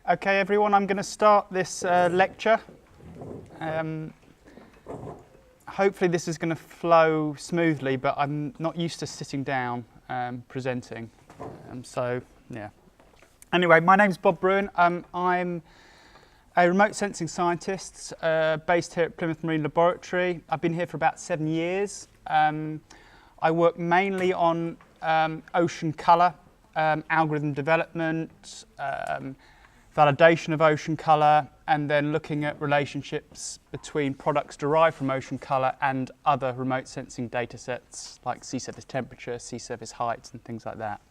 Okay, everyone, I'm going to start this lecture. Hopefully this is going to flow smoothly, but I'm not used to sitting down presenting. Yeah. Anyway, my name's Bob Bruin. I'm a remote sensing scientist based here at Plymouth Marine Laboratory. I've been here for about 7 years. I work mainly on ocean colour, algorithm development, validation of ocean colour, and then looking at relationships between products derived from ocean colour and other remote sensing data sets like sea surface temperature, sea surface heights and things like that.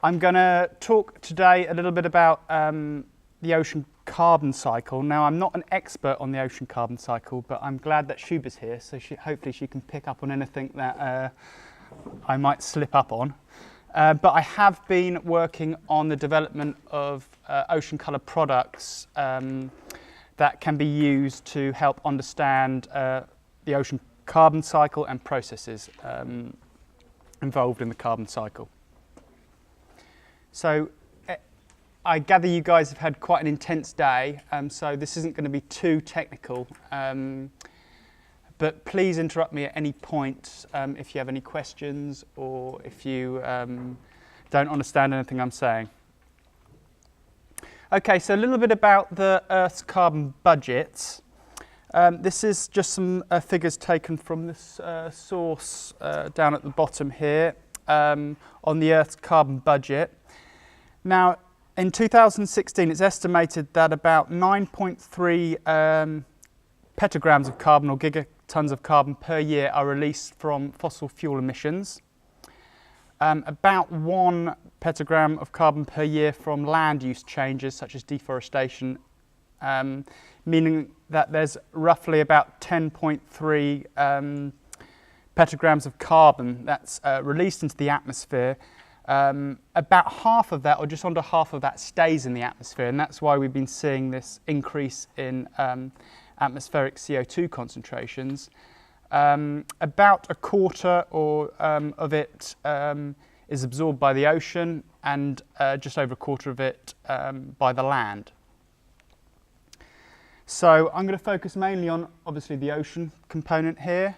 I'm going to talk today a little bit about the ocean carbon cycle. Now, I'm not an expert on the ocean carbon cycle, but I'm glad that Shuba's here, so hopefully she can pick up on anything that I might slip up on. But I have been working on the development of ocean colour products that can be used to help understand the ocean carbon cycle and processes involved in the carbon cycle. So I gather you guys have had quite an intense day, so this isn't going to be too technical. But please interrupt me at any point if you have any questions or if you don't understand anything I'm saying. Okay, so a little bit about the Earth's carbon budget. This is just some figures taken from this source down at the bottom here on the Earth's carbon budget. Now, in 2016, it's estimated that about 9.3 petagrams of carbon or gigatons of carbon per year are released from fossil fuel emissions. About 1 petagram of carbon per year from land use changes such as deforestation, meaning that there's roughly about 10.3 petagrams of carbon that's released into the atmosphere. About half of that, or just under half of that, stays in the atmosphere, and that's why we've been seeing this increase in atmospheric CO2 concentrations. About a quarter of it is absorbed by the ocean, and just over a quarter of it by the land. So I'm going to focus mainly on, obviously, the ocean component here.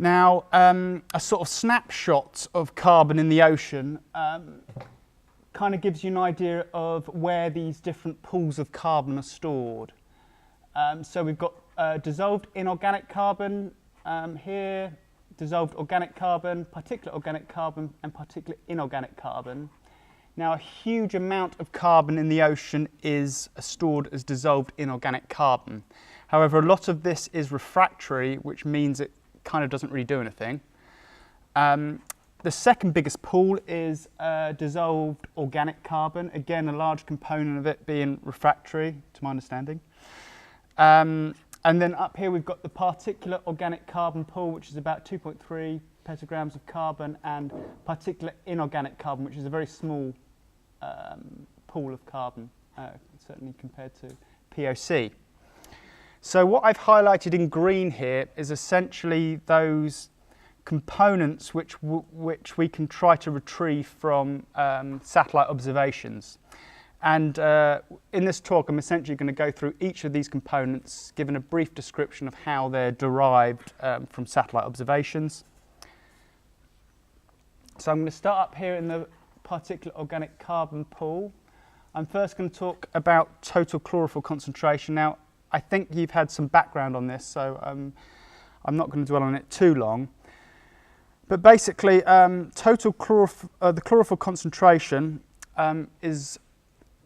Now, a sort of snapshot of carbon in the ocean kind of gives you an idea of where these different pools of carbon are stored. So we've got dissolved inorganic carbon here, dissolved organic carbon, particulate organic carbon, and particulate inorganic carbon. Now, a huge amount of carbon in the ocean is stored as dissolved inorganic carbon. However, a lot of this is refractory, which means it kind of doesn't really do anything. The second biggest pool is dissolved organic carbon. Again, a large component of it being refractory, to my understanding. And then up here we've got the particulate organic carbon pool, which is about 2.3 petagrams of carbon, and particulate inorganic carbon, which is a very small pool of carbon, certainly compared to POC. So what I've highlighted in green here is essentially those components which we can try to retrieve from satellite observations. And in this talk, I'm essentially going to go through each of these components, given a brief description of how they're derived from satellite observations. So I'm going to start up here in the particulate organic carbon pool. I'm first going to talk about total chlorophyll concentration. Now, I think you've had some background on this, so I'm not going to dwell on it too long. But basically, the chlorophyll concentration is,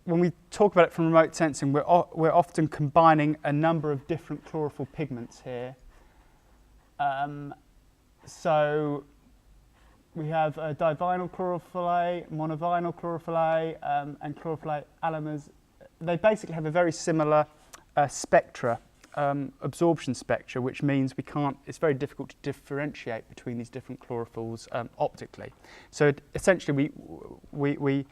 when we talk about it from remote sensing, we're often combining a number of different chlorophyll pigments here. So we have divinyl chlorophyll A, monovinyl chlorophyll A, and chlorophyll A alamers. They basically have a very similar spectra, absorption spectra, which means it's very difficult to differentiate between these different chlorophylls optically. So essentially we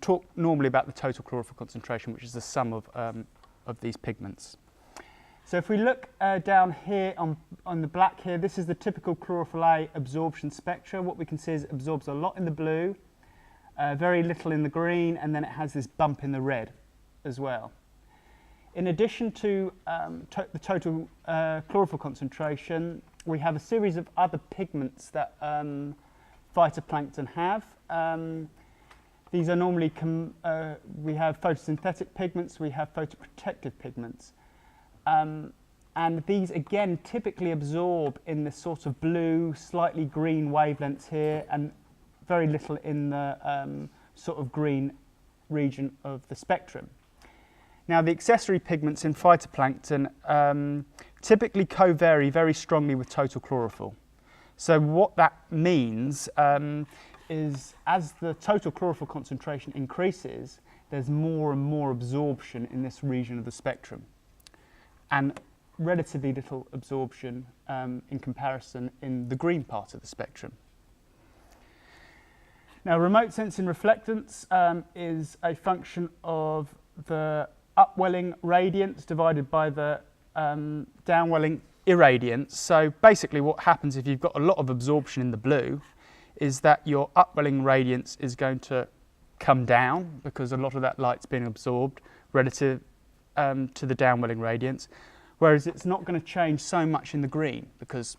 talk normally about the total chlorophyll concentration, which is the sum of these pigments. So if we look down here on the black here, this is the typical chlorophyll A absorption spectra. What we can see is it absorbs a lot in the blue, very little in the green, and then it has this bump in the red as well. In addition to the total chlorophyll concentration, we have a series of other pigments that phytoplankton have. These are normally, we have photosynthetic pigments, we have photoprotective pigments. And these again typically absorb in this sort of blue, slightly green wavelengths here, and very little in the sort of green region of the spectrum. Now, the accessory pigments in phytoplankton typically co-vary very strongly with total chlorophyll. So what that means is as the total chlorophyll concentration increases, there's more and more absorption in this region of the spectrum, and relatively little absorption in comparison in the green part of the spectrum. Now, remote sensing reflectance is a function of the upwelling radiance divided by the downwelling irradiance. So basically what happens if you've got a lot of absorption in the blue is that your upwelling radiance is going to come down because a lot of that light's being absorbed relative to the downwelling radiance, whereas it's not going to change so much in the green because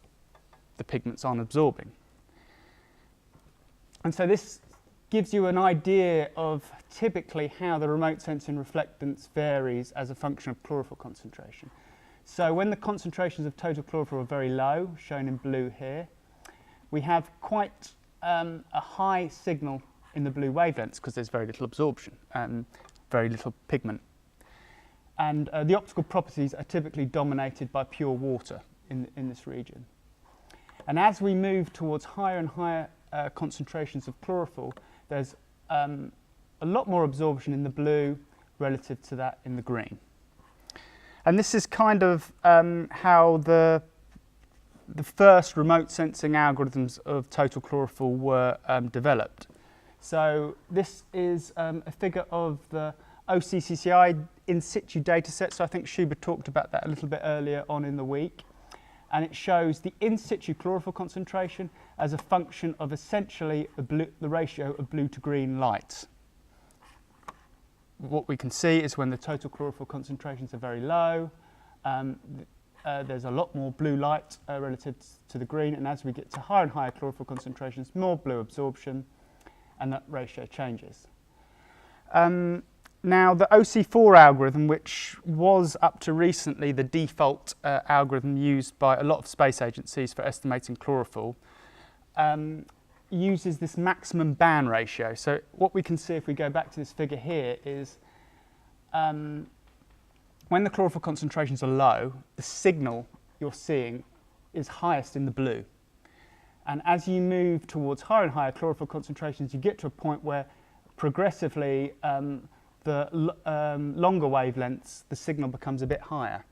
the pigments aren't absorbing. And so this gives you an idea of typically how the remote sensing reflectance varies as a function of chlorophyll concentration. So when the concentrations of total chlorophyll are very low, shown in blue here, we have quite a high signal in the blue wavelengths because there's very little absorption and very little pigment. And the optical properties are typically dominated by pure water in this region. And as we move towards higher and higher concentrations of chlorophyll, there's a lot more absorption in the blue relative to that in the green. And this is kind of how the first remote sensing algorithms of total chlorophyll were developed. So this is a figure of the OCCCI in situ data set. So I think Shubha talked about that a little bit earlier on in the week. And it shows the in situ chlorophyll concentration as a function of essentially the ratio of blue to green light. What we can see is when the total chlorophyll concentrations are very low, there's a lot more blue light relative to the green, and as we get to higher and higher chlorophyll concentrations, more blue absorption, and that ratio changes. Now, the OC4 algorithm, which was up to recently the default algorithm used by a lot of space agencies for estimating chlorophyll, uses this maximum band ratio. So what we can see if we go back to this figure here is when the chlorophyll concentrations are low, the signal you're seeing is highest in the blue. And as you move towards higher and higher chlorophyll concentrations, you get to a point where progressively the longer wavelengths, the signal becomes a bit higher.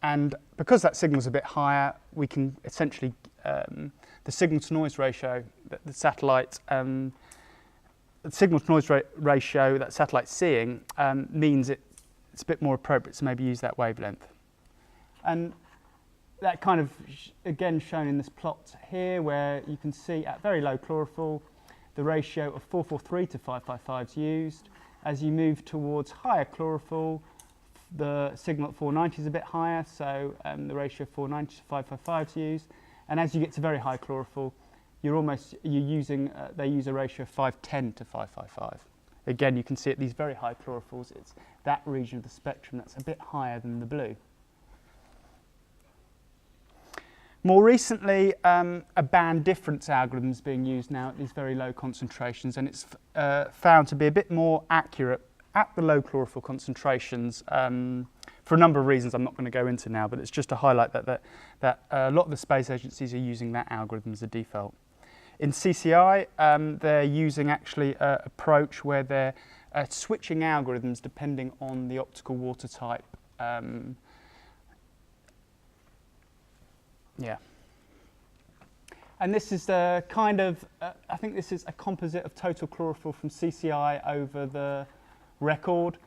And because that signal is a bit higher, we can essentially, the signal-to-noise ratio that the satellite, the signal-to-noise ratio that satellite's seeing means it's a bit more appropriate to maybe use that wavelength. And that kind of, again, shown in this plot here, where you can see at very low chlorophyll, the ratio of 443 to 555 is used. As you move towards higher chlorophyll, the signal at 490 is a bit higher, so the ratio of 490 to 555 is used. And as you get to very high chlorophyll, they use a ratio of 510 to 555. Again, you can see at these very high chlorophylls, it's that region of the spectrum that's a bit higher than the blue. More recently, a band difference algorithm is being used now at these very low concentrations, and it's found to be a bit more accurate at the low chlorophyll concentrations for a number of reasons I'm not going to go into now, but it's just to highlight that a lot of the space agencies are using that algorithm as a default. In CCI, they're using actually an approach where they're switching algorithms depending on the optical water type. Yeah. And this is the kind of, I think this is a composite of total chlorophyll from CCI over the record.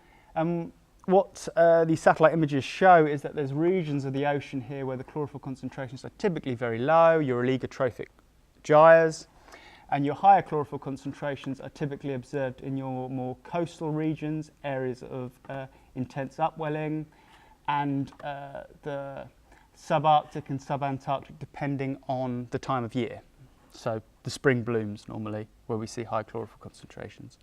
What these satellite images show is that there's regions of the ocean here where the chlorophyll concentrations are typically very low, your oligotrophic gyres. And your higher chlorophyll concentrations are typically observed in your more coastal regions, areas of intense upwelling, and the subarctic and subantarctic, depending on the time of year. So the spring blooms normally where we see high chlorophyll concentrations.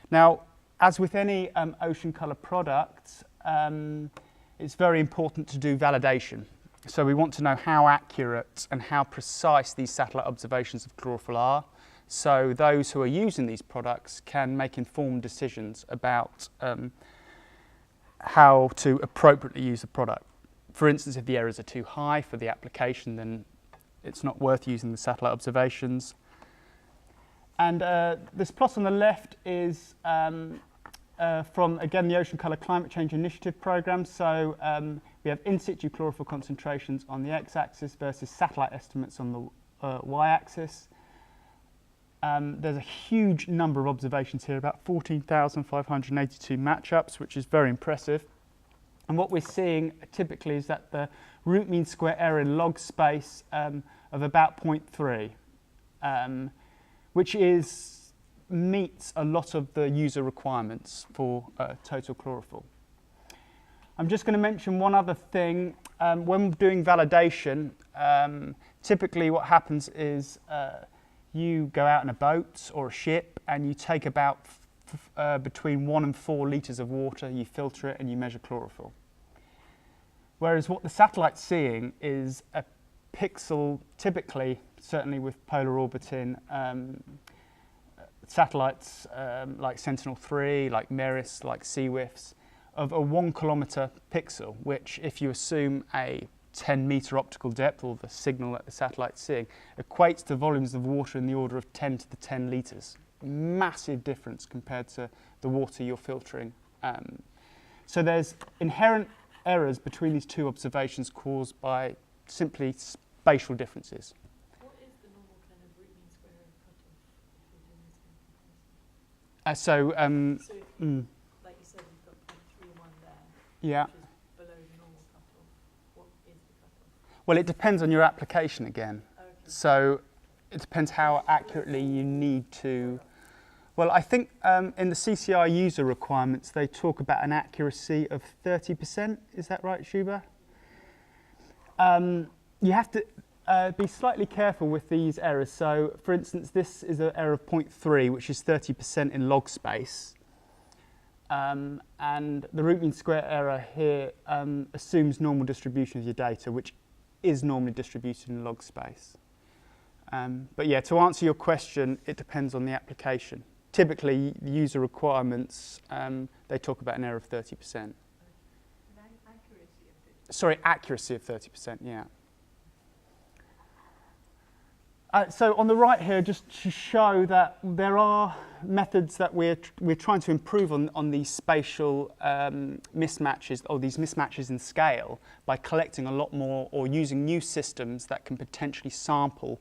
Now, as with any ocean colour product, it's very important to do validation. So we want to know how accurate and how precise these satellite observations of chlorophyll are, so those who are using these products can make informed decisions about how to appropriately use the product. For instance, if the errors are too high for the application, then it's not worth using the satellite observations. And this plot on the left is from, again, the Ocean Colour Climate Change Initiative programme. So we have in situ chlorophyll concentrations on the x-axis versus satellite estimates on the y-axis. There's a huge number of observations here, about 14,582 matchups, which is very impressive. And what we're seeing typically is that the root mean square error in log space of about 0.3, which meets a lot of the user requirements for total chlorophyll. I'm just going to mention one other thing. When doing validation, typically what happens is you go out in a boat or a ship and you take about between 1 and 4 litres of water, you filter it and you measure chlorophyll. Whereas what the satellite's seeing is a pixel, typically, certainly with polar orbiting satellites like Sentinel-3, like MERIS, like SeaWIFS, of a 1 kilometre pixel, which if you assume a 10-metre optical depth, or the signal that the satellite's seeing, equates to volumes of water in the order of 10 to the 10 litres. Massive difference compared to the water you're filtering. So there's inherent errors between these two observations caused by simply spatial differences. What is the normal kind of root mean square error cutoff if you're doing this kind of comparison? So if you, like you said, you've got 0.31 there, Yeah. which is below the normal cutoff. What is the cutoff? Well, it depends on your application again. Okay. So it depends how accurately you need to. Well, I think in the CCI user requirements, they talk about an accuracy of 30%. Is that right, Shuba? You have to be slightly careful with these errors. So, for instance, this is an error of 0.3, which is 30% in log space. And the root mean square error here assumes normal distribution of your data, which is normally distributed in log space. But yeah, to answer your question, it depends on the application. Typically, the user requirements, they talk about an error of 30%. Accuracy of 30%. Sorry, accuracy of 30%, yeah. So on the right here, just to show that there are methods that we're trying to improve on these spatial mismatches, or these mismatches in scale, by collecting a lot more or using new systems that can potentially sample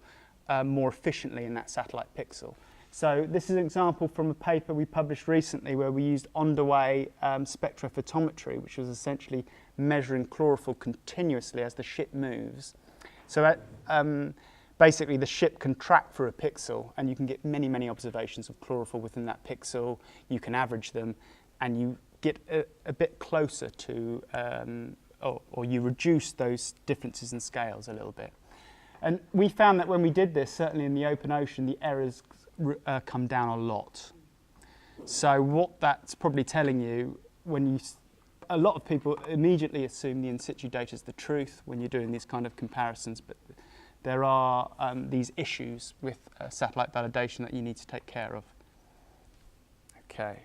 more efficiently in that satellite pixel. So this is an example from a paper we published recently where we used on-the-way spectrophotometry, which was essentially measuring chlorophyll continuously as the ship moves. So basically the ship can track through a pixel and you can get many, many observations of chlorophyll within that pixel. You can average them and you get a bit closer to, or you reduce those differences in scales a little bit. And we found that when we did this, certainly in the open ocean, the errors come down a lot. So what that's probably telling you, a lot of people immediately assume the in situ data is the truth when you're doing these kind of comparisons, but there are these issues with satellite validation that you need to take care of. Okay.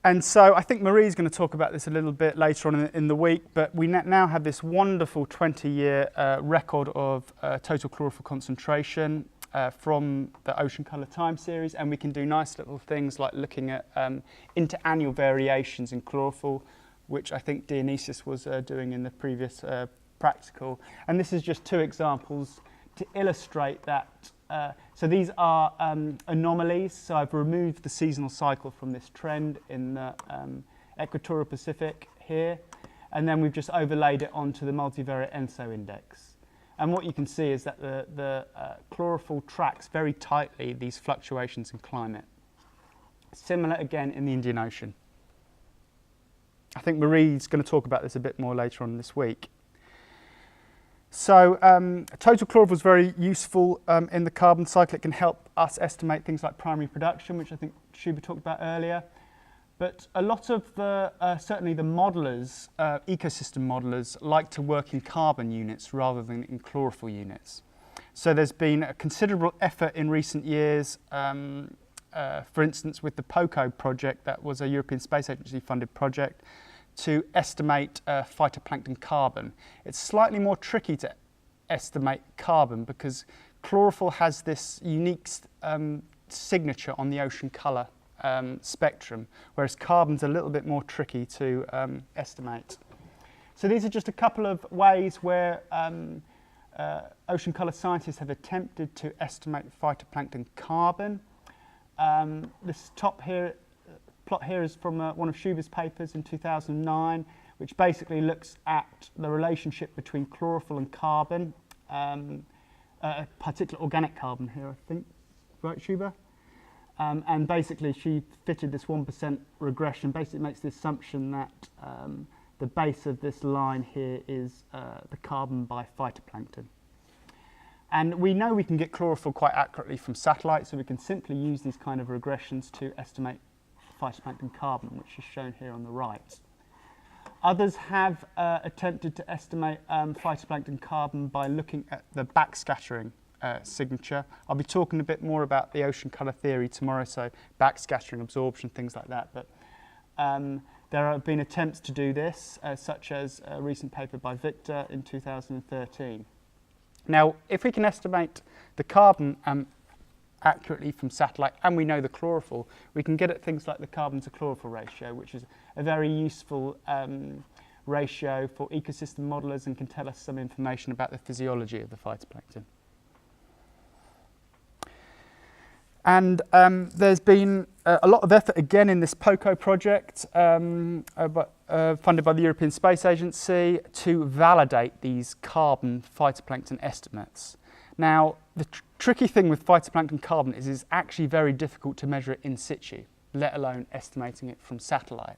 And so I think Marie's going to talk about this a little bit later on in the week, but we now have this wonderful 20-year record of total chlorophyll concentration from the Ocean Colour Time Series, and we can do nice little things like looking at interannual variations in chlorophyll, which I think Dionysius was doing in the previous practical. And this is just 2 examples to illustrate that. So these are anomalies. So I've removed the seasonal cycle from this trend in the equatorial Pacific here, and then we've just overlaid it onto the multivariate ENSO index. And what you can see is that the chlorophyll tracks very tightly these fluctuations in climate. Similar again in the Indian Ocean. I think Marie's going to talk about this a bit more later on this week. So total chlorophyll is very useful in the carbon cycle. It can help us estimate things like primary production, which I think Shubha talked about earlier. But a lot of the, certainly the modelers, ecosystem modelers, like to work in carbon units rather than in chlorophyll units. So there's been a considerable effort in recent years, for instance with the POCO project, that was a European Space Agency funded project, to estimate phytoplankton carbon. It's slightly more tricky to estimate carbon because chlorophyll has this unique signature on the ocean colour spectrum, whereas carbon's a little bit more tricky to estimate. So these are just a couple of ways where ocean colour scientists have attempted to estimate phytoplankton carbon. This plot here is from one of Shubha's papers in 2009, which basically looks at the relationship between chlorophyll and carbon, particular organic carbon here, I think, right, Shubha? And basically she fitted this 1% regression. Basically makes the assumption that the base of this line here is the carbon by phytoplankton. And we know we can get chlorophyll quite accurately from satellites, so we can simply use these kind of regressions to estimate phytoplankton carbon, which is shown here on the right. Others have attempted to estimate phytoplankton carbon by looking at the backscattering signature. I'll be talking a bit more about the ocean colour theory tomorrow, so backscattering, absorption, things like that. But there have been attempts to do this, such as a recent paper by Victor in 2013. Now, if we can estimate the carbon accurately from satellite, and we know the chlorophyll, we can get at things like the carbon to chlorophyll ratio, which is a very useful ratio for ecosystem modelers and can tell us some information about the physiology of the phytoplankton. And there's been a lot of effort again in this POCO project funded by the European Space Agency to validate these carbon phytoplankton estimates. Now, the tricky thing with phytoplankton carbon is it's actually very difficult to measure it in situ, let alone estimating it from satellite.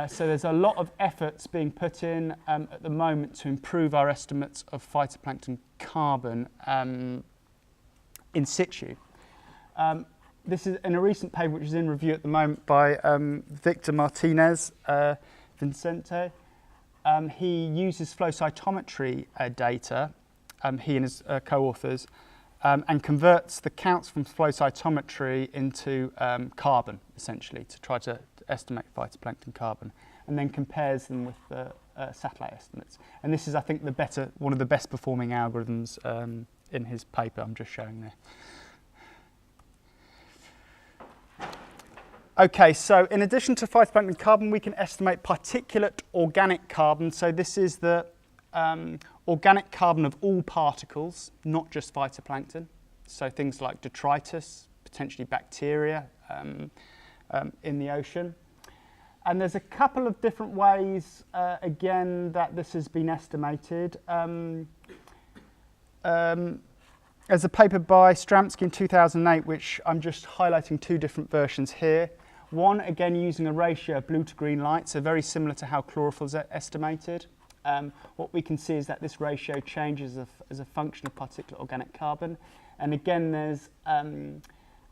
So there's a lot of efforts being put in at the moment to improve our estimates of phytoplankton carbon in situ. This is in a recent paper which is in review at the moment by Victor Martinez Vicente. He uses flow cytometry data, he and his co-authors, and converts the counts from flow cytometry into carbon, essentially, to try to estimate phytoplankton carbon, and then compares them with the satellite estimates. And this is, I think, one of the best performing algorithms in his paper I'm just showing there. Okay, so in addition to phytoplankton carbon, we can estimate particulate organic carbon. So this is the organic carbon of all particles, not just phytoplankton. So things like detritus, potentially bacteria in the ocean. And there's a couple of different ways, again, that this has been estimated. There's a paper by Stramsky in 2008, which I'm just highlighting two different versions here. One, again, using a ratio of blue to green light, so very similar to how chlorophyll is estimated. What we can see is that this ratio changes as a function of particulate organic carbon. And again, there's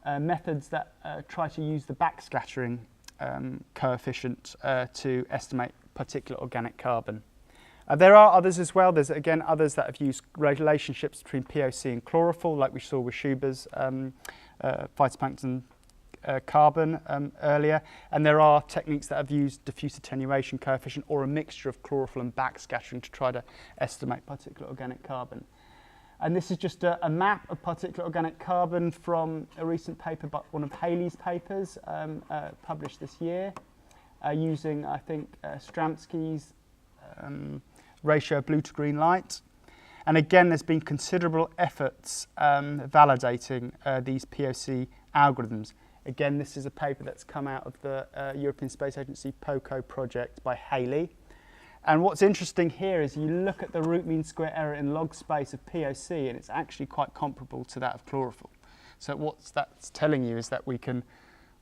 methods that try to use the backscattering coefficient to estimate particulate organic carbon. There are others as well. There's, again, others that have used relationships between POC and chlorophyll, like we saw with Shubha's phytoplankton carbon earlier. And there are techniques that have used diffuse attenuation coefficient or a mixture of chlorophyll and backscattering to try to estimate particulate organic carbon. And this is just a map of particulate organic carbon from a recent paper, by one of Haley's papers, published this year, using, I think, Stramsky's ratio of blue to green light. And again, there's been considerable efforts validating these POC algorithms. Again, this is a paper that's come out of the European Space Agency POCO project by Haley. And what's interesting here is you look at the root mean square error in log space of POC, and it's actually quite comparable to that of chlorophyll. So what that's telling you is that we can,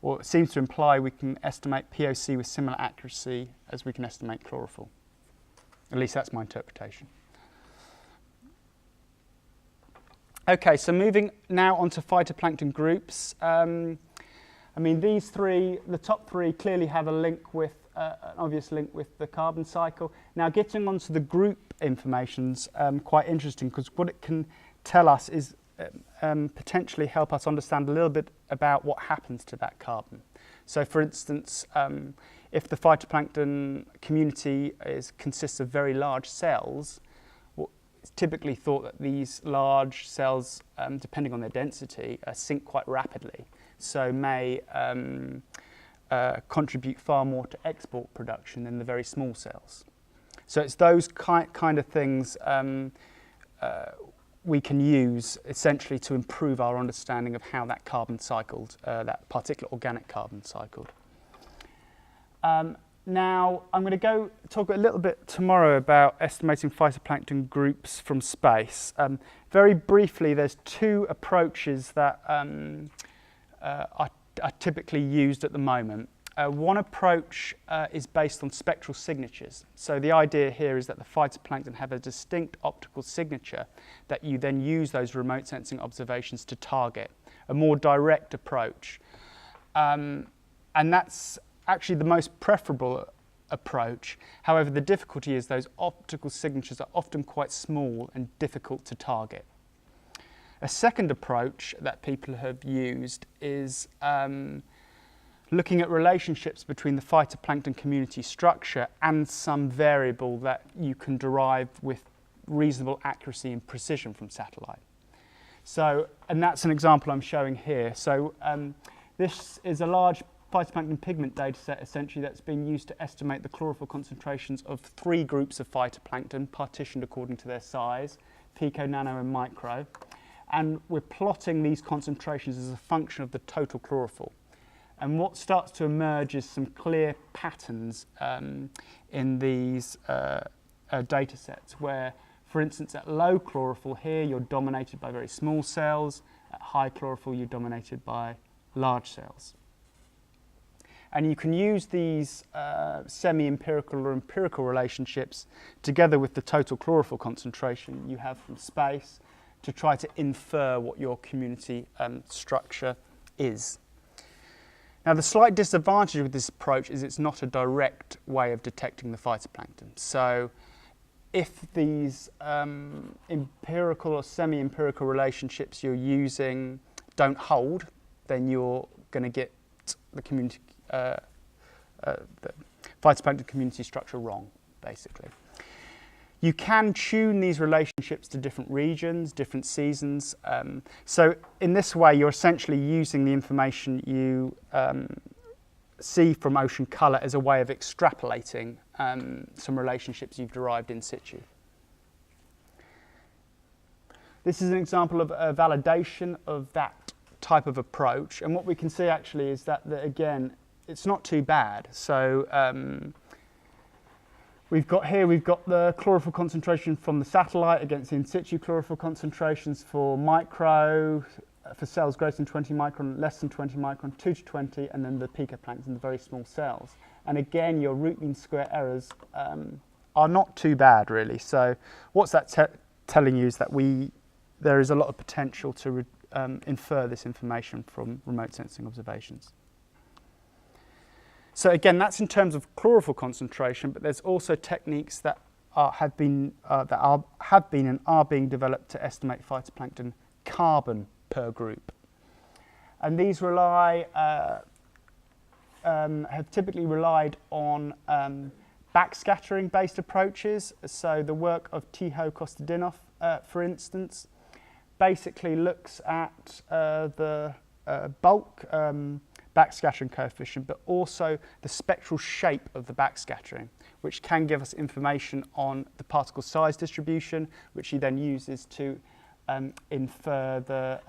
or it seems to imply we can estimate POC with similar accuracy as we can estimate chlorophyll. At least that's my interpretation. Okay, so moving now on to phytoplankton groups. I mean, these three, the top three, clearly have a link with, an obvious link with the carbon cycle. Now, getting onto the group information's quite interesting, because what it can tell us is potentially help us understand a little bit about what happens to that carbon. So, for instance, if the phytoplankton community consists of very large cells, it's typically thought that these large cells, depending on their density, sink quite rapidly, so may contribute far more to export production than the very small cells. So it's those kind of things we can use essentially to improve our understanding of how that carbon cycled, that particular organic carbon cycled. Now, I'm going to go talk a little bit tomorrow about estimating phytoplankton groups from space. Very briefly, there's two approaches that are typically used at the moment. One approach is based on spectral signatures. So the idea here is that the phytoplankton have a distinct optical signature that you then use those remote sensing observations to target, a more direct approach. And that's actually the most preferable approach. However, the difficulty is those optical signatures are often quite small and difficult to target. A second approach that people have used is looking at relationships between the phytoplankton community structure and some variable that you can derive with reasonable accuracy and precision from satellite. So, and that's an example I'm showing here. So this is a large phytoplankton pigment data set essentially that's been used to estimate the chlorophyll concentrations of three groups of phytoplankton partitioned according to their size, pico, nano and micro. And we're plotting these concentrations as a function of the total chlorophyll. And what starts to emerge is some clear patterns in these data sets where, for instance, at low chlorophyll here, you're dominated by very small cells. At high chlorophyll, you're dominated by large cells. And you can use these semi-empirical or empirical relationships together with the total chlorophyll concentration you have from space to try to infer what your community structure is. Now, the slight disadvantage with this approach is it's not a direct way of detecting the phytoplankton. So if these empirical or semi-empirical relationships you're using don't hold, then you're going to get the community, the phytoplankton community structure wrong, basically. You can tune these relationships to different regions, different seasons. So in this way, you're essentially using the information you see from ocean colour as a way of extrapolating some relationships you've derived in situ. This is an example of a validation of that type of approach. And what we can see actually is that, again, it's not too bad. So we've got the chlorophyll concentration from the satellite against the in situ chlorophyll concentrations for micro, for cells greater than 20 micron, less than 20 micron, 2 to 20, and then the picoplankton, the very small cells. And again, your root mean square errors are not too bad, really. So what's that telling you is that there is a lot of potential to infer this information from remote sensing observations. So again, that's in terms of chlorophyll concentration, but there's also techniques that have been and are being developed to estimate phytoplankton carbon per group. And these have typically relied on backscattering based approaches. So the work of Tiho Kostadinov, for instance, basically looks at the bulk backscattering coefficient, but also the spectral shape of the backscattering, which can give us information on the particle size distribution, which he then uses to infer the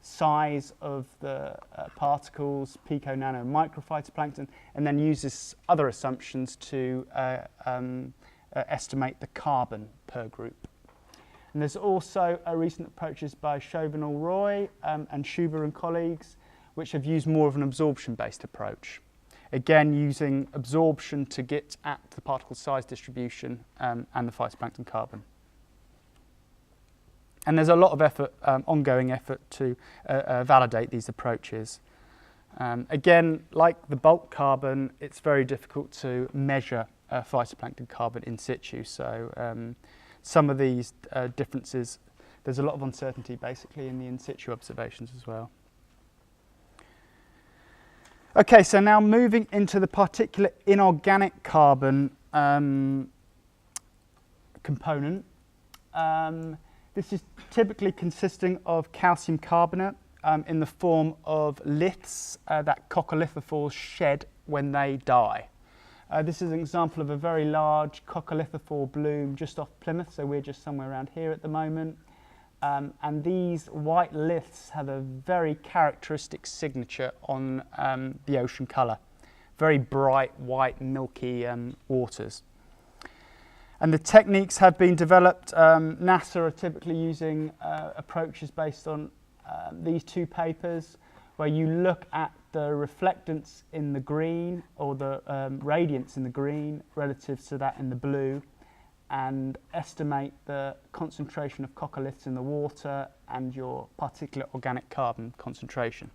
size of the particles, pico, nano, and micro phytoplankton, and then uses other assumptions to estimate the carbon per group. And there's also recent approaches by Chauvinel Roy and Schuber and colleagues, which have used more of an absorption-based approach. Again, using absorption to get at the particle size distribution and the phytoplankton carbon. And there's a lot of effort, ongoing effort to validate these approaches. Again, like the bulk carbon, it's very difficult to measure phytoplankton carbon in situ. So some of these differences, there's a lot of uncertainty basically in the in situ observations as well. Okay, so now moving into the particular inorganic carbon component. This is typically consisting of calcium carbonate in the form of liths that coccolithophores shed when they die. This is an example of a very large coccolithophore bloom just off Plymouth, so we're just somewhere around here at the moment. And these white liths have a very characteristic signature on the ocean colour. Very bright, white, milky waters. And the techniques have been developed. NASA are typically using approaches based on these two papers, where you look at the reflectance in the green, or the radiance in the green relative to that in the blue, and estimate the concentration of coccoliths in the water and your particulate organic carbon concentration.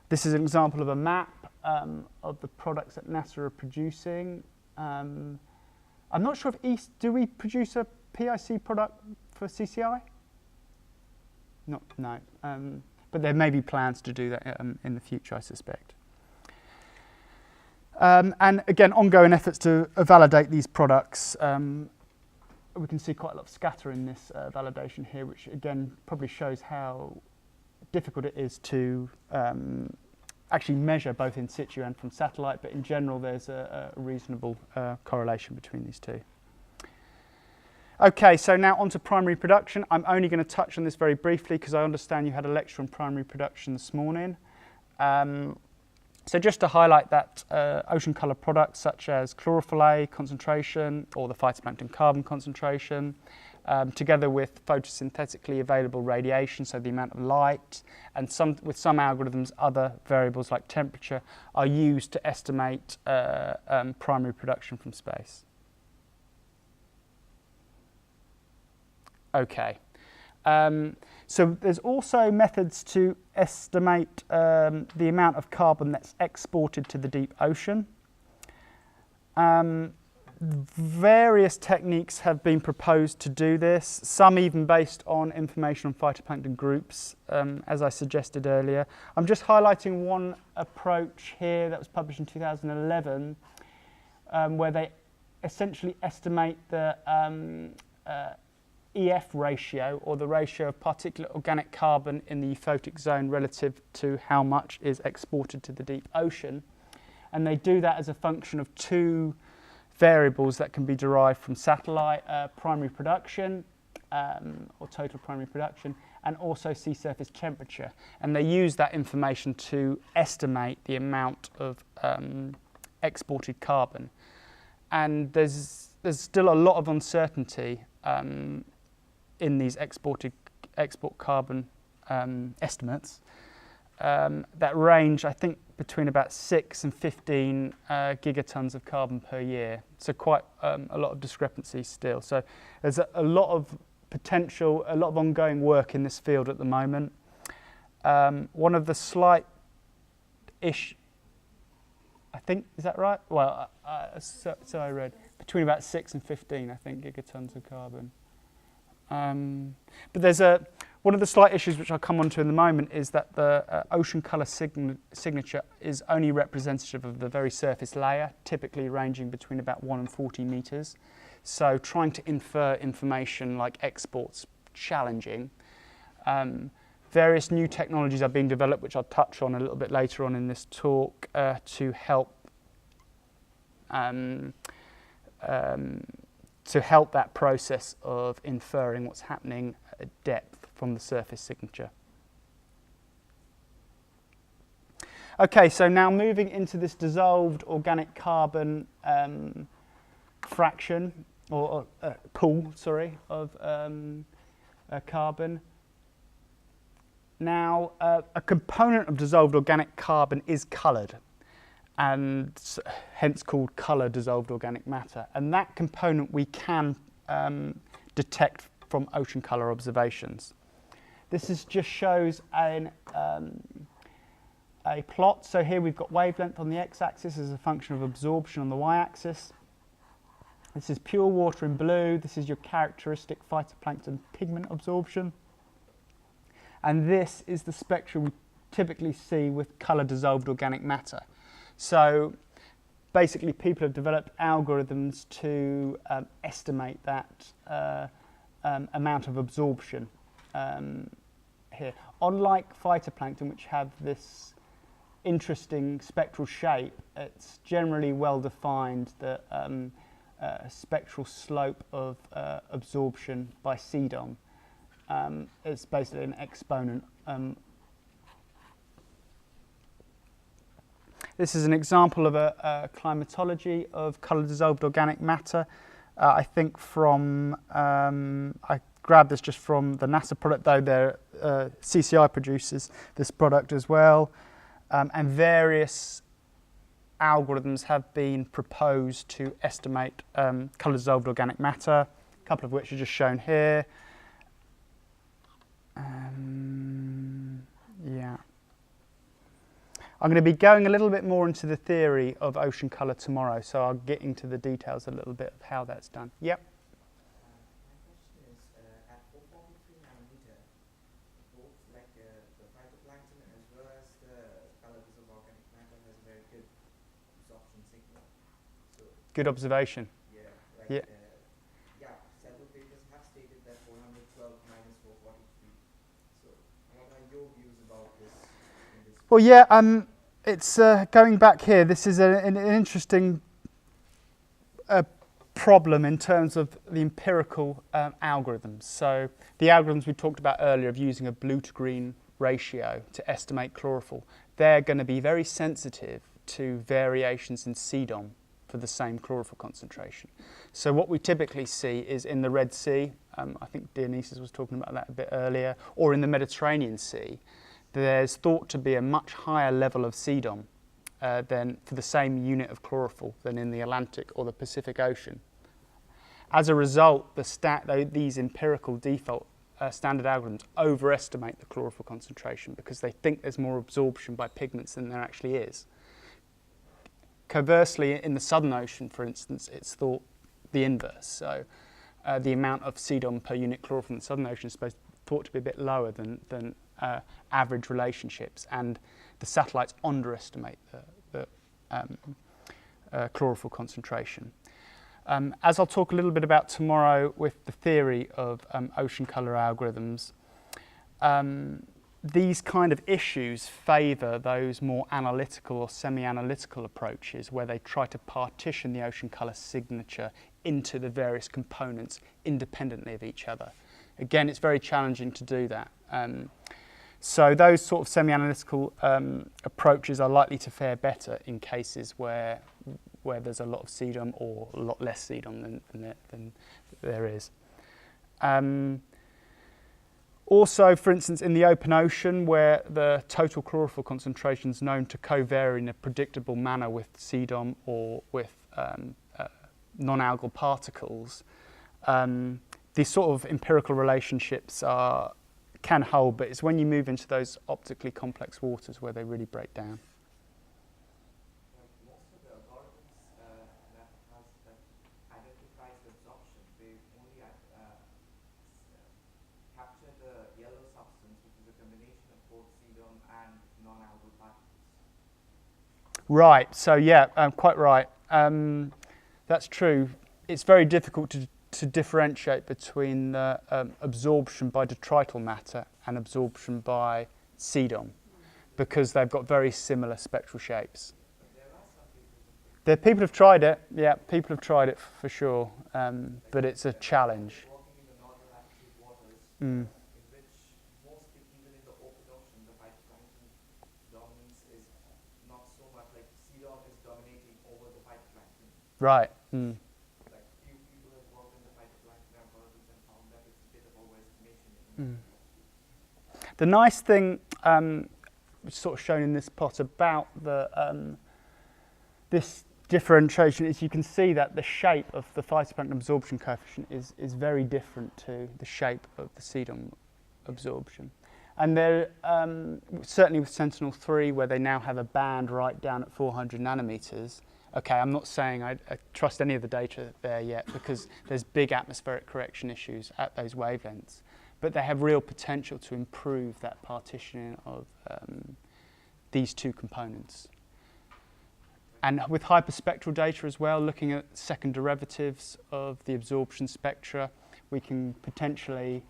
This is an example of a map of the products that NASA are producing. I'm not sure if do we produce a PIC product for CCI? No. But there may be plans to do that in the future, I suspect. And again, ongoing efforts to validate these products. We can see quite a lot of scatter in this validation here, which again probably shows how difficult it is to actually measure both in situ and from satellite, but in general there's a reasonable correlation between these two. Okay, so now on to primary production. I'm only going to touch on this very briefly because I understand you had a lecture on primary production this morning. So just to highlight that ocean colour products such as chlorophyll A concentration or the phytoplankton carbon concentration, together with photosynthetically available radiation, so the amount of light, and with some algorithms, other variables like temperature, are used to estimate primary production from space. Okay. So there's also methods to estimate the amount of carbon that's exported to the deep ocean. Various techniques have been proposed to do this, some even based on information on phytoplankton groups, as I suggested earlier. I'm just highlighting one approach here that was published in 2011, where they essentially estimate the EF ratio, or the ratio of particulate organic carbon in the euphotic zone relative to how much is exported to the deep ocean. And they do that as a function of two variables that can be derived from satellite primary production, or total primary production, and also sea surface temperature. And they use that information to estimate the amount of exported carbon. And there's still a lot of uncertainty in these export carbon estimates that range, I think, between about 6 and 15 gigatons of carbon per year. So quite a lot of discrepancy still. So there's a lot of potential, a lot of ongoing work in this field at the moment. One of the slight-ish, I think, is that right? Well, so I read, between about 6 and 15, I think, gigatons of carbon. But there's one of the slight issues which I'll come on to in the moment is that the ocean colour signature is only representative of the very surface layer, typically ranging between about 1 and 40 metres. So trying to infer information like exports, challenging. Various new technologies are being developed, which I'll touch on a little bit later on in this talk, to help that process of inferring what's happening at depth from the surface signature. Okay, so now moving into this dissolved organic carbon fraction, or pool, sorry, of carbon. Now, a component of dissolved organic carbon is coloured, and hence called colour dissolved organic matter. And that component we can detect from ocean colour observations. This just shows a plot. So here we've got wavelength on the x-axis as a function of absorption on the y-axis. This is pure water in blue. This is your characteristic phytoplankton pigment absorption. And this is the spectrum we typically see with colour dissolved organic matter. So basically people have developed algorithms to estimate that amount of absorption here. Unlike phytoplankton, which have this interesting spectral shape, it's generally well defined that spectral slope of absorption by CDOM is basically an exponent. This is an example of a climatology of colour dissolved organic matter. I think from, I grabbed this just from the NASA product, though CCI produces this product as well. And various algorithms have been proposed to estimate colour dissolved organic matter, a couple of which are just shown here. Yeah. I'm going to be going a little bit more into the theory of ocean colour tomorrow, so I'll get into the details a little bit of how that's done. Yep. My question is, at 443 nanometer, both like the phytoplankton as well as the colour dissolved organic matter has a very good absorption signal. So Good observation. yeah, like Yeah. Several papers have stated that 412 minus 443. So what are your views about this in this? Well, yeah, it's going back here. This is an interesting problem in terms of the empirical algorithms. So the algorithms we talked about earlier of using a blue to green ratio to estimate chlorophyll, they're going to be very sensitive to variations in CDOM for the same chlorophyll concentration. So what we typically see is in the Red Sea, I think Dionysus was talking about that a bit earlier, or in the Mediterranean Sea, there's thought to be a much higher level of CDOM than for the same unit of chlorophyll than in the Atlantic or the Pacific Ocean. As a result, these empirical default standard algorithms overestimate the chlorophyll concentration because they think there's more absorption by pigments than there actually is. Conversely, in the Southern Ocean, for instance, it's thought the inverse. So the amount of CDOM per unit chlorophyll in the Southern Ocean is thought to be a bit lower than average relationships, and the satellites underestimate the chlorophyll concentration. As I'll talk a little bit about tomorrow with the theory of ocean colour algorithms, these kind of issues favour those more analytical or semi-analytical approaches where they try to partition the ocean colour signature into the various components independently of each other. Again, it's very challenging to do that. So those sort of semi-analytical approaches are likely to fare better in cases where there's a lot of CDOM or a lot less CDOM than there is. Also, for instance, in the open ocean, where the total chlorophyll concentration is known to co-vary in a predictable manner with CDOM or with non-algal particles, these sort of empirical relationships can hold, but it's when you move into those optically complex waters where they really break down. Most of the algorithms that identifies the absorption, they only capture the yellow substance, which is a combination of both CDOM and non-algal particles. Right, so yeah, quite right. That's true. It's very difficult to differentiate between the absorption by detrital matter and absorption by CDOM because they've got very similar spectral shapes. People have tried it, yeah, people have tried it for sure, but it's a challenge. Working in the northern latitude waters, Mm. in which mostly even in the open ocean, the phytoplankton dominance is Right. Like few people have worked in the phytoplankton algorithms and found that it's a bit of overestimation. The nice thing, which is sort of shown in this plot about this differentiation, is you can see that the shape of the phytoplankton absorption coefficient is very different to the shape of the CDOM absorption. And there, certainly with Sentinel-3, where they now have a band right down at 400 nanometers. Okay, I'm not saying I trust any of the data there yet, because there's big atmospheric correction issues at those wavelengths. But they have real potential to improve that partitioning of these two components. And with hyperspectral data as well, looking at second derivatives of the absorption spectra, we can potentially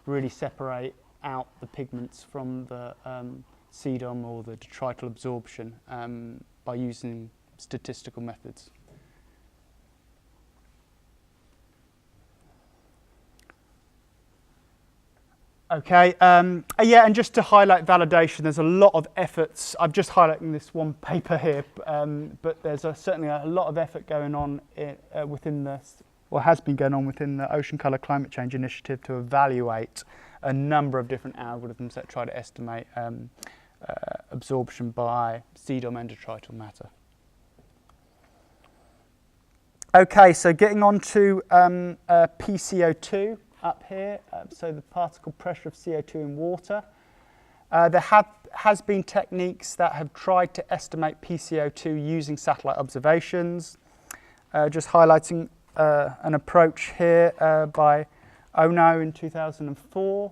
really separate out the pigments from the CDOM or the detrital absorption by using statistical methods. Okay, yeah, and just to highlight validation, there's a lot of efforts. I'm just highlighting this one paper here, but there's certainly a lot of effort going on within the, or has been going on within the Ocean Colour Climate Change Initiative to evaluate a number of different algorithms that try to estimate absorption by CDOM and detrital matter. Okay, so getting on to PCO2 up here, so the particle pressure of CO2 in water. There has been techniques that have tried to estimate PCO2 using satellite observations. Just highlighting an approach here by Ono in 2004,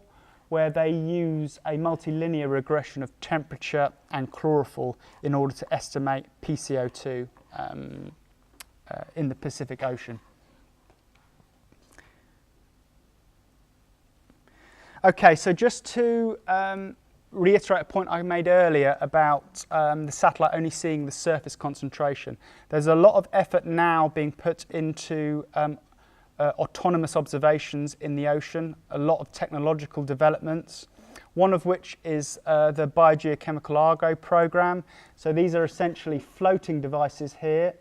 where they use a multilinear regression of temperature and chlorophyll in order to estimate PCO2 in the Pacific Ocean. Okay, so just to reiterate a point I made earlier about the satellite only seeing the surface concentration. There's a lot of effort now being put into autonomous observations in the ocean, a lot of technological developments, one of which is the Biogeochemical Argo program. So these are essentially floating devices here,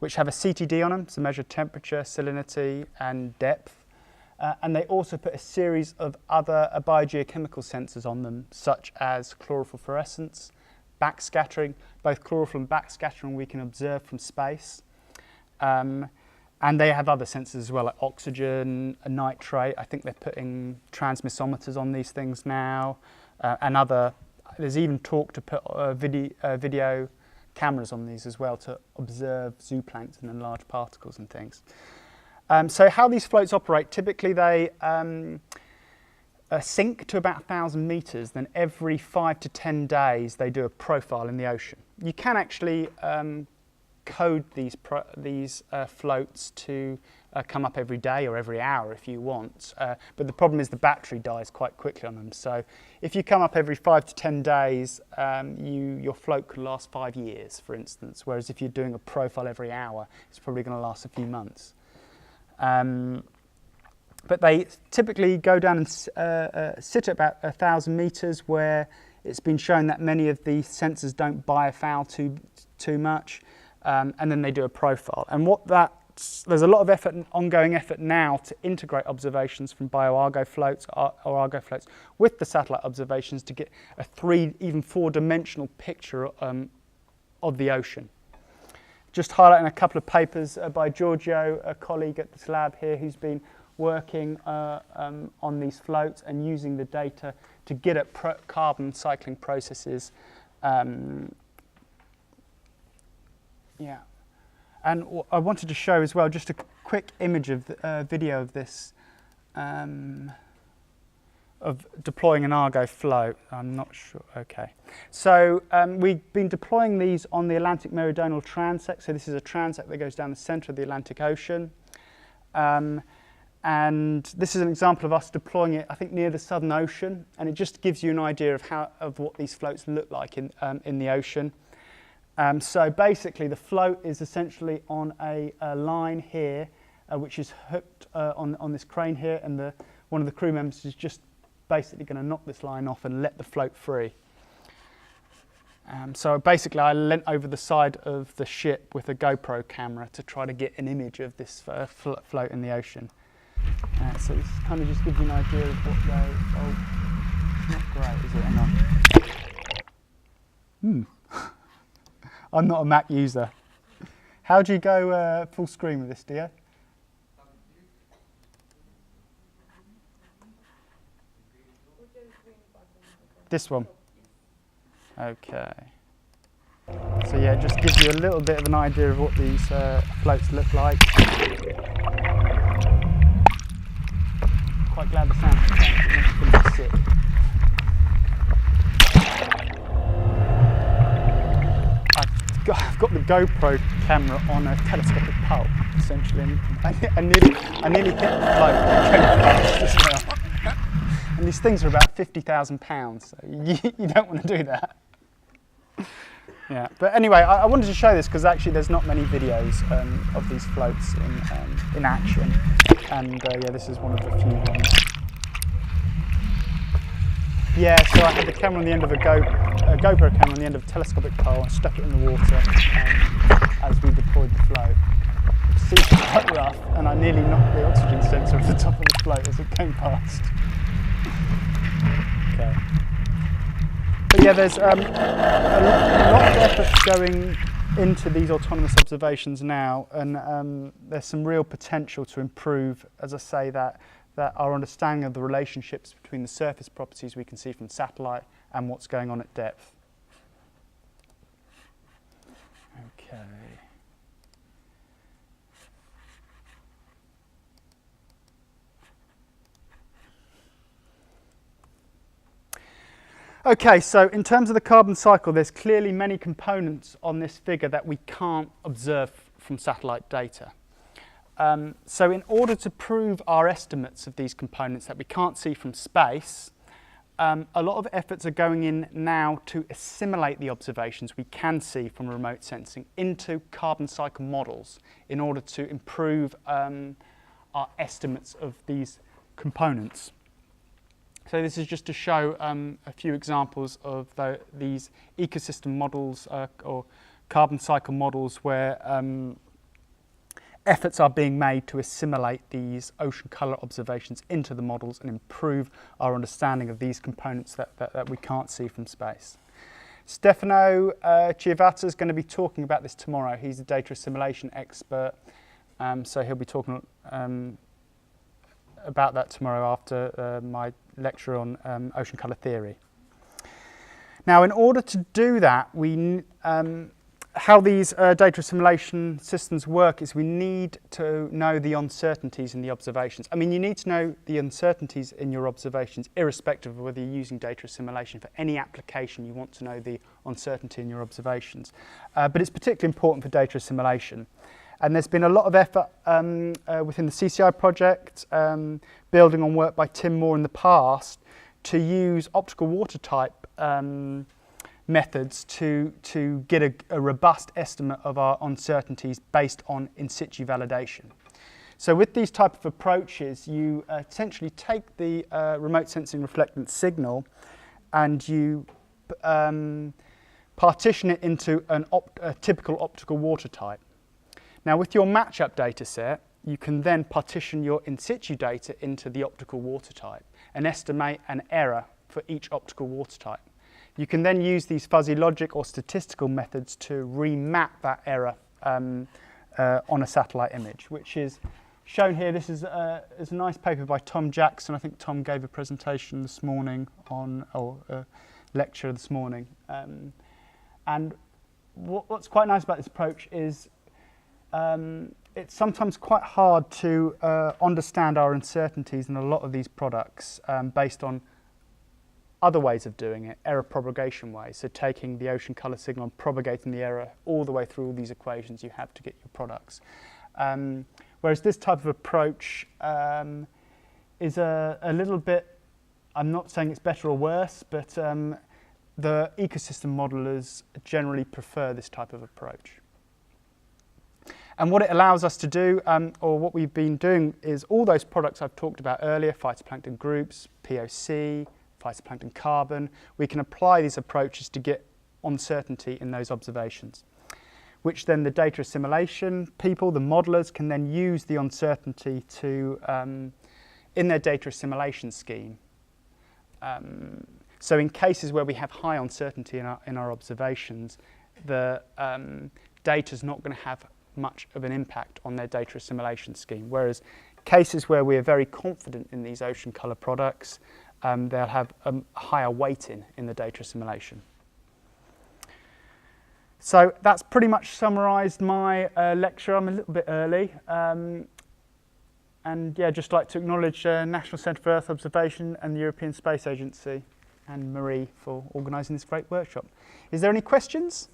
which have a CTD on them to measure temperature, salinity, and depth. And they also put a series of other biogeochemical sensors on them, such as chlorophyll fluorescence, backscattering. Both chlorophyll and backscattering we can observe from space. And they have other sensors as well, like oxygen, nitrate. I think they're putting transmissometers on these things now. And there's even talk to put video cameras on these as well to observe zooplankton and large particles and things. So how these floats operate, typically they sink to about 1,000 meters, then every 5 to 10 days they do a profile in the ocean. You can actually code these floats to come up every day or every hour if you want, but the problem is the battery dies quite quickly on them. So if you come up every 5 to 10 days, your float could last 5 years, for instance, whereas if you're doing a profile every hour, it's probably going to last a few months. But they typically go down and sit at about 1,000 meters, where it's been shown that many of the sensors don't biofoul too much, and then they do a profile. And there's a lot of effort, ongoing effort now, to integrate observations from BioArgo floats or Argo floats with the satellite observations to get a 3, even 4-dimensional picture of the ocean. Just highlighting a couple of papers by Giorgio, a colleague at this lab here, who's been working on these floats and using the data to get at carbon cycling processes. Yeah, and I wanted to show as well just a quick image of the video of this, of deploying an Argo float. I'm not sure. Okay, so we've been deploying these on the Atlantic Meridional Transect. So this is a transect that goes down the centre of the Atlantic Ocean, and this is an example of us deploying it, I think, near the Southern Ocean, and it just gives you an idea of what these floats look like in the ocean. So basically, the float is essentially on a line here, which is hooked on this crane here, and one of the crew members is just basically going to knock this line off and let the float free. So basically I leant over the side of the ship with a GoPro camera to try to get an image of this float in the ocean. So this kind of just gives you an idea of what they... Oh, not great, is it? Hang on. I'm not a Mac user. How do you go full screen with this, Dio? This one? Okay. So yeah, it just gives you a little bit of an idea of what these floats look like. Quite glad the sound changed, it makes me feel sick. I've got the GoPro camera on a telescopic pole, essentially, and I nearly hit the float going past as well. And these things are about £50,000, so you don't want to do that. Yeah, but anyway, I wanted to show this because actually there's not many videos of these floats in action, and yeah, this is one of the few ones. Yeah, so I had the camera on the end of a GoPro camera on the end of a telescopic pole and stuck it in the water as we deployed the float. The seas were quite rough, and I nearly knocked the oxygen sensor off the top of the float as it came past. Okay. But yeah, there's a lot of effort going into these autonomous observations now, and there's some real potential to improve, as I say, that our understanding of the relationships between the surface properties we can see from satellite and what's going on at depth. Okay. Okay, so in terms of the carbon cycle, there's clearly many components on this figure that we can't observe from satellite data. So in order to prove our estimates of these components that we can't see from space, a lot of efforts are going in now to assimilate the observations we can see from remote sensing into carbon cycle models in order to improve our estimates of these components. So this is just to show a few examples of these ecosystem models or carbon cycle models where efforts are being made to assimilate these ocean colour observations into the models and improve our understanding of these components that we can't see from space. Stefano Chiavatta is going to be talking about this tomorrow. He's a data assimilation expert, so he'll be talking about that tomorrow after my lecture on ocean colour theory. Now, in order to do that, how these data assimilation systems work is we need to know the uncertainties in the observations. I mean, you need to know the uncertainties in your observations irrespective of whether you're using data assimilation. For any application, you want to know the uncertainty in your observations. But it's particularly important for data assimilation. And there's been a lot of effort within the CCI project, building on work by Tim Moore in the past, to use optical water type methods to get a robust estimate of our uncertainties based on in situ validation. So with these type of approaches, you essentially take the remote sensing reflectance signal and you partition it into a typical optical water type. Now with your matchup data set, you can then partition your in situ data into the optical water type and estimate an error for each optical water type. You can then use these fuzzy logic or statistical methods to remap that error on a satellite image, which is shown here. This is a nice paper by Tom Jackson. I think Tom gave a presentation this morning on, or a lecture this morning. And what's quite nice about this approach is it's sometimes quite hard to understand our uncertainties in a lot of these products based on other ways of doing it, error propagation ways. So taking the ocean colour signal and propagating the error all the way through all these equations you have to get your products. Whereas this type of approach is a little bit, I'm not saying it's better or worse, but the ecosystem modelers generally prefer this type of approach. And what it allows us to do, or what we've been doing, is all those products I've talked about earlier, phytoplankton groups, POC, phytoplankton carbon, we can apply these approaches to get uncertainty in those observations, which then the data assimilation people, the modelers, can then use the uncertainty to in their data assimilation scheme. So in cases where we have high uncertainty in our observations, the data is not going to have much of an impact on their data assimilation scheme. Whereas cases where we are very confident in these ocean colour products, they'll have a higher weighting in the data assimilation. So that's pretty much summarised my lecture. I'm a little bit early. And yeah, just like to acknowledge National Centre for Earth Observation and the European Space Agency and Marie for organising this great workshop. Is there any questions?